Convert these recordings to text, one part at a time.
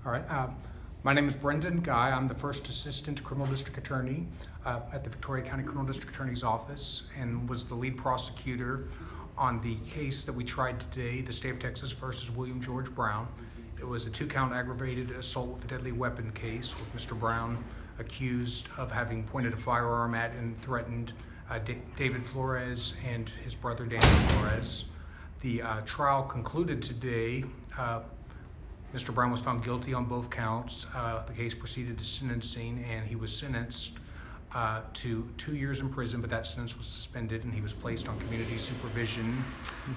All right. My name is Brendan Guy. I'm the first assistant criminal district attorney at the Victoria County Criminal District Attorney's Office and was the lead prosecutor on the case that we tried today, the State of Texas versus William George Brown. It was a 2-count aggravated assault with a deadly weapon case with Mr. Brown accused of having pointed a firearm at and threatened David Flores and his brother Daniel Flores. The trial concluded today. Mr. Brown was found guilty on both counts. The case proceeded to sentencing, and he was sentenced to 2 years in prison, but that sentence was suspended, and he was placed on community supervision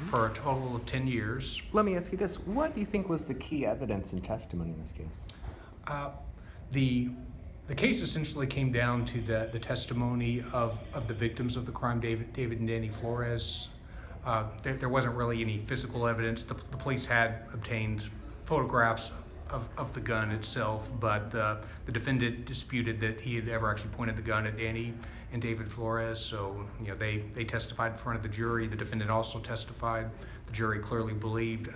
for a total of 10 years. Let me ask you this. What do you think was the key evidence and testimony in this case? The case essentially came down to the testimony of the victims of the crime, David and Danny Flores. There wasn't really any physical evidence. The police had obtained photographs of the gun itself, but the defendant disputed that he had ever actually pointed the gun at Danny and David Flores. So, they testified in front of the jury. The defendant also testified. The jury clearly believed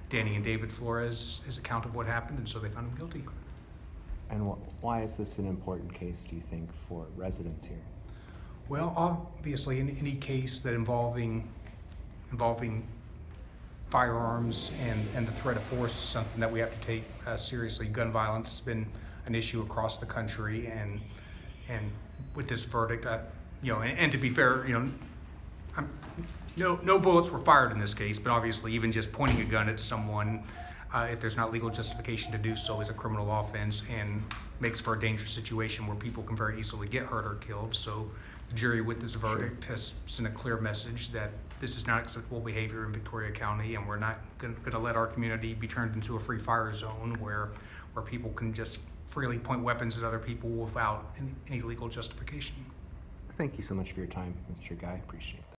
Danny and David Flores' account of what happened, and so they found him guilty. And why is this an important case, do you think, for residents here? Well, obviously, in any case that involving firearms and the threat of force is something that we have to take seriously. Gun violence has been an issue across the country, and with this verdict, and to be fair, no bullets were fired in this case, but obviously even just pointing a gun at someone, if there's not legal justification to do so, is a criminal offense and makes for a dangerous situation where people can very easily get hurt or killed. So the jury with this verdict has sent a clear message that this is not acceptable behavior in Victoria County, and we're not going to let our community be turned into a free fire zone where people can just freely point weapons at other people without any legal justification. Thank you so much for your time, Mr. Guy. Appreciate it.